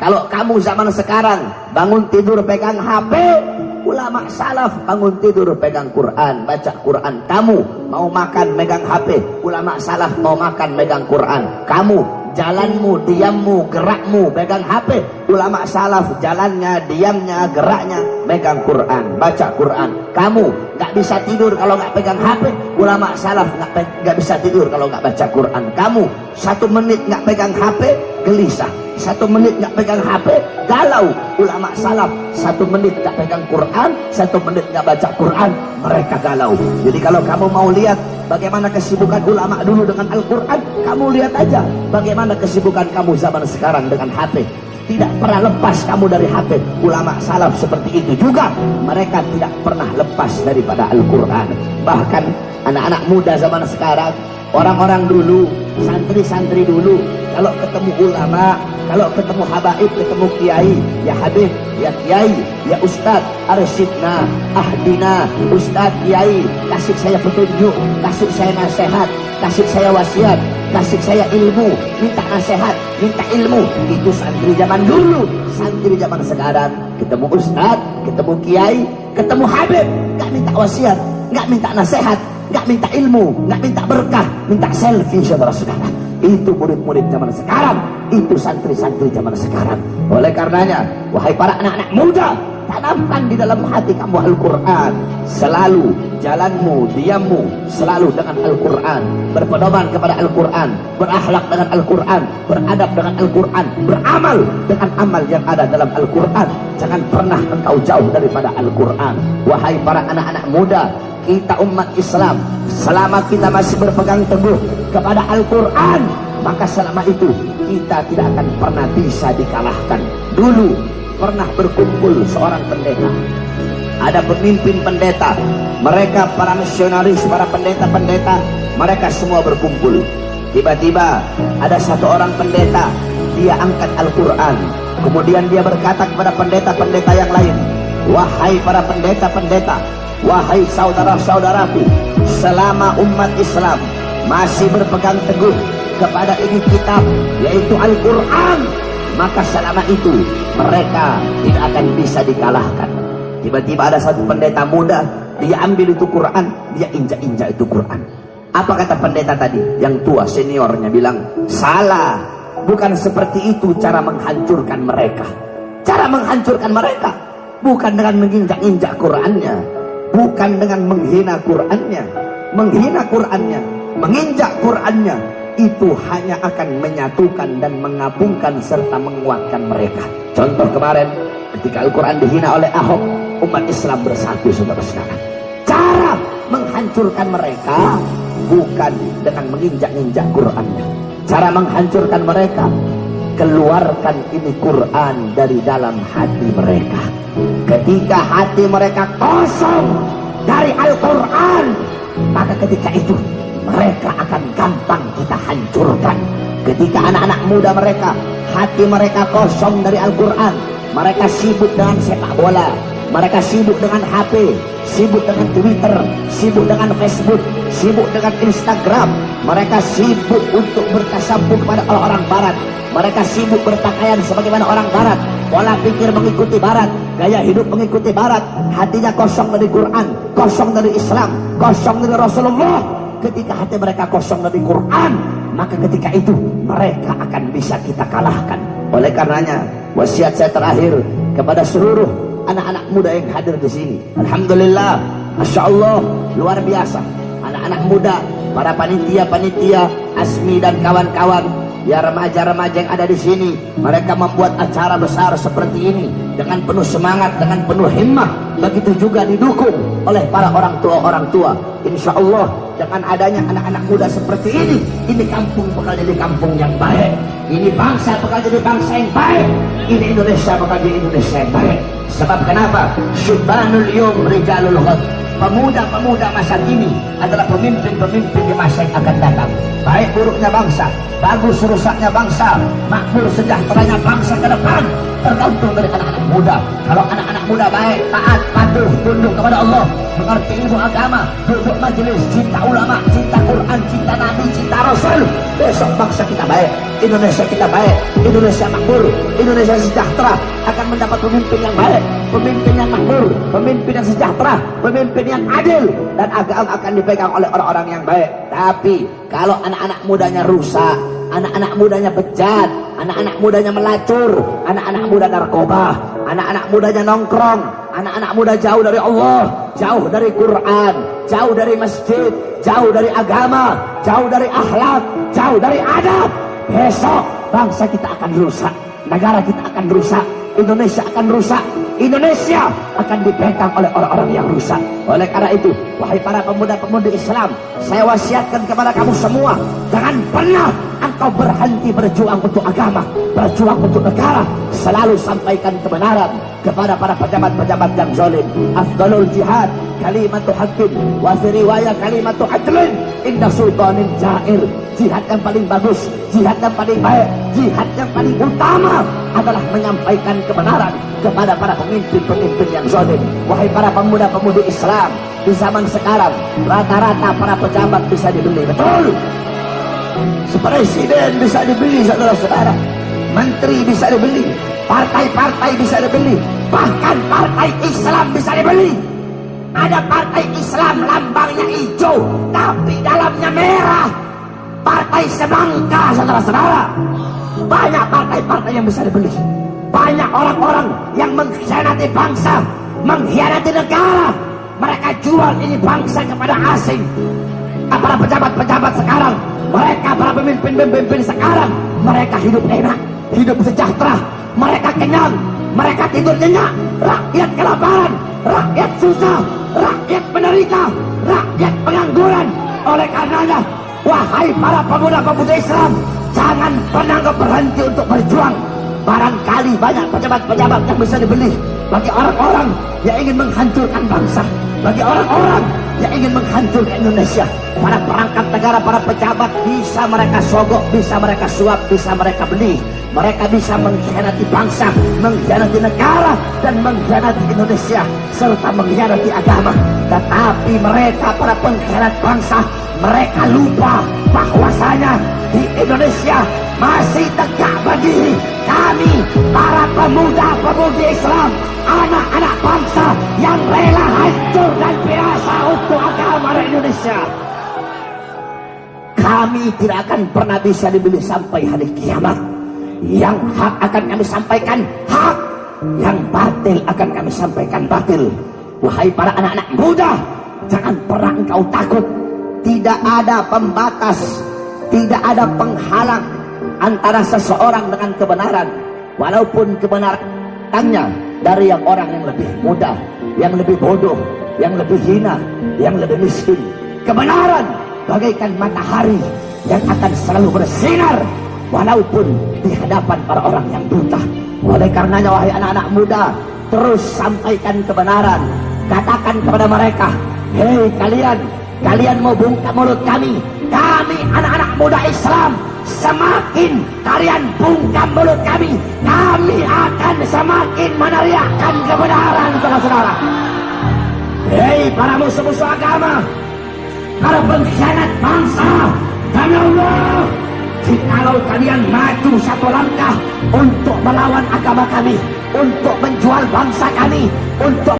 Kalau kamu zaman sekarang bangun tidur pegang HP, ulama salaf bangun tidur pegang Quran, baca Quran. Kamu mau makan megang HP, ulama salaf mau makan megang Quran. Kamu jalanmu, diammu, gerakmu pegang HP, ulama salaf jalannya, diamnya, geraknya megang Quran, baca Quran. Kamu nggak bisa tidur kalau nggak pegang HP, ulama salaf nggak bisa tidur kalau nggak baca Quran. Kamu 1 menit nggak pegang HP gelisah, 1 menit nggak pegang HP galau, ulama salaf 1 menit nggak pegang Quran, 1 menit nggak baca Quran, mereka galau. Jadi kalau kamu mau lihat bagaimana kesibukan ulama dulu dengan Al-Quran, kamu lihat aja bagaimana kesibukan kamu zaman sekarang dengan HP. Tidak pernah lepas kamu dari HP. Ulama salaf seperti itu juga, mereka tidak pernah lepas daripada Al-Quran. Bahkan anak-anak muda zaman sekarang, orang-orang dulu, santri-santri dulu, kalau ketemu ulama, kalau ketemu habaib, ketemu kiai, ya habib, ya kiai, ya ustad, arsyidna, ahdina, ustad, kiai, kasih saya petunjuk, kasih saya nasihat, kasih saya wasiat, kasih saya ilmu, minta nasihat, minta ilmu. Itu santri zaman dulu. Santri zaman sekarang, ketemu ustad, ketemu kiai, ketemu habib, gak minta wasiat, gak minta nasihat, gak minta ilmu, gak minta berkah, minta selfie, saudara-saudara. Itu murid-murid zaman sekarang, itu santri-santri zaman sekarang. Oleh karenanya, wahai para anak-anak muda, tanamkan di dalam hati kamu Al-Quran. Selalu jalanmu, diammu selalu dengan Al-Quran, berpedoman kepada Al-Quran, berakhlak dengan Al-Quran, beradab dengan Al-Quran, beramal dengan amal yang ada dalam Al-Quran. Jangan pernah engkau jauh daripada Al-Quran. Wahai para anak-anak muda, kita umat Islam, selama kita masih berpegang teguh kepada Al-Quran, maka selama itu kita tidak akan pernah bisa dikalahkan. Dulu pernah berkumpul seorang pendeta, ada pemimpin pendeta, mereka para misionaris, para pendeta-pendeta, mereka semua berkumpul. Tiba-tiba ada satu orang pendeta, dia angkat Al-Quran, kemudian dia berkata kepada pendeta-pendeta yang lain, wahai para pendeta-pendeta, wahai saudara-saudaraku, selama umat Islam masih berpegang teguh kepada ini kitab, yaitu Al-Quran, maka selama itu mereka tidak akan bisa dikalahkan. Tiba-tiba ada satu pendeta muda, dia ambil itu Quran, dia injak-injak itu Quran. Apa kata pendeta tadi? Yang tua seniornya bilang, salah, bukan seperti itu cara menghancurkan mereka. Cara menghancurkan mereka bukan dengan menginjak-injak Qurannya, bukan dengan menghina Qurannya. Menghina Qurannya, menginjak Qurannya, itu hanya akan menyatukan dan menggabungkan serta menguatkan mereka. Contoh kemarin ketika Al-Quran dihina oleh Ahok, umat Islam bersatu, saudara-saudara. Cara menghancurkan mereka bukan dengan menginjak-injak Qurannya. Cara menghancurkan mereka, keluarkan ini Quran dari dalam hati mereka. Ketika hati mereka kosong dari Al-Quran, maka ketika itu mereka akan gampang kita hancurkan. Ketika anak-anak muda mereka, hati mereka kosong dari Al-Quran, mereka sibuk dengan sepak bola, mereka sibuk dengan HP, sibuk dengan Twitter, sibuk dengan Facebook, sibuk dengan Instagram, mereka sibuk untuk bertasabbuh kepada orang Barat, mereka sibuk berpakaian sebagaimana orang Barat, pola pikir mengikuti Barat, gaya hidup mengikuti Barat, hatinya kosong dari Quran, kosong dari Islam, kosong dari Rasulullah. Ketika hati mereka kosong dari Quran, maka ketika itu mereka akan bisa kita kalahkan. Oleh karenanya, wasiat saya terakhir kepada seluruh anak-anak muda yang hadir di sini. Alhamdulillah, Masya Allah, luar biasa. Anak-anak muda, para panitia-panitia, Asmi dan kawan-kawan, ya remaja-remaja yang ada di sini, mereka membuat acara besar seperti ini dengan penuh semangat, dengan penuh himmah. Begitu juga didukung oleh para orang tua. Insya Allah dengan adanya anak-anak muda seperti ini kampung bakal jadi kampung yang baik, ini bangsa bakal jadi bangsa yang baik, ini Indonesia bakal jadi Indonesia yang baik. Sebab kenapa? Syubbanul yum rijalul ghad. Pemuda-pemuda masa kini adalah pemimpin-pemimpin di masa yang akan datang. Baik buruknya bangsa, bagus rusaknya bangsa, makmur sejahteranya bangsa ke depan tergantung dari anak-anak muda. Kalau anak-anak muda baik, taat, patuh, tunduk kepada Allah, mengerti ilmu agama, duduk majelis, cinta ulama, cinta Quran, cinta Nabi, cinta Rasul, besok bangsa kita baik, Indonesia kita baik, Indonesia makmur, Indonesia sejahtera, akan mendapat pemimpin yang baik, pemimpin yang makmur, pemimpin yang sejahtera, pemimpin yang adil, dan agama akan dipegang oleh orang-orang yang baik. Tapi kalau anak-anak mudanya rusak, anak-anak mudanya bejat, anak-anak mudanya melacur, anak-anak muda narkoba, anak-anak mudanya nongkrong, anak-anak muda jauh dari Allah, jauh dari Quran, jauh dari masjid, jauh dari agama, jauh dari akhlak, jauh dari adab, besok bangsa kita akan rusak, negara kita akan rusak, Indonesia akan rusak, Indonesia akan dipegang oleh orang-orang yang rusak. Oleh karena itu, wahai para pemuda-pemudi Islam, saya wasiatkan kepada kamu semua, jangan pernah engkau berhenti berjuang untuk agama, berjuang untuk negara. Selalu sampaikan kebenaran kepada para pejabat-pejabat yang zalim. Afdalul jihad kalimatu haqqin, wa fi riwayah kalimatu adlin inda sultanin ja'ir. Jihad yang paling bagus, jihad yang paling baik, jihad yang paling utama adalah menyampaikan kebenaran kepada para pemimpin-pemimpin yang zalim. Wahai para pemuda-pemudi Islam, di zaman sekarang rata-rata para pejabat bisa dibeli, betul? Presiden bisa dibeli, saudara-saudara, menteri bisa dibeli, partai-partai bisa dibeli, bahkan partai Islam bisa dibeli. Ada partai Islam lambangnya hijau tapi dalamnya merah, partai semangka, saudara-saudara. Banyak partai-partai yang bisa dibeli, banyak orang-orang yang mengkhianati bangsa, mengkhianati negara. Mereka jual ini bangsa kepada asing. Para pejabat-pejabat sekarang, mereka para pemimpin-pemimpin sekarang, mereka hidup enak, hidup sejahtera, mereka kenyang, mereka tidur nyenyak. Rakyat kelaparan, rakyat susah, rakyat menderita, rakyat pengangguran. Oleh karenanya, wahai para pemuda-pemudi Islam, jangan pernah berhenti untuk berjuang. Barangkali banyak pejabat-pejabat yang bisa dibeli bagi orang-orang yang ingin menghancurkan bangsa, bagi orang-orang yang ingin menghancurkan Indonesia. Para perangkat negara, para pejabat bisa mereka sogok, bisa mereka suap, bisa mereka beli. Mereka bisa mengkhianati bangsa, mengkhianati negara, dan mengkhianati Indonesia, serta mengkhianati agama. Tetapi mereka, para pengkhianat bangsa, mereka lupa bahwasanya di Indonesia masih tegak berdiri kami, para pemuda-pemudi Islam, anak-anak bangsa yang rela hancur dan binasa untuk agama Indonesia. Kami tidak akan pernah bisa dibeli sampai hari kiamat. Yang hak akan kami sampaikan hak, yang batil akan kami sampaikan batil. Wahai para anak-anak muda, jangan pernah engkau takut. Tidak ada pembatas, tidak ada penghalang antara seseorang dengan kebenaran, walaupun kebenarannya dari yang orang yang lebih muda, yang lebih bodoh, yang lebih hina, yang lebih miskin. Kebenaran bagaikan matahari yang akan selalu bersinar walaupun di hadapan para orang yang buta. Oleh karenanya, wahai anak-anak muda, terus sampaikan kebenaran. Katakan kepada mereka, hei kalian mau bungkam mulut kami anak-anak muda Islam. Semakin kalian bungkam mulut kami akan semakin meneriakkan kebenaran, saudara-saudara. Hei para musuh-musuh agama, para pengkhianat bangsa, demi Allah, jikalau kalian maju satu langkah untuk melawan agama kami, untuk menjual bangsa kami, untuk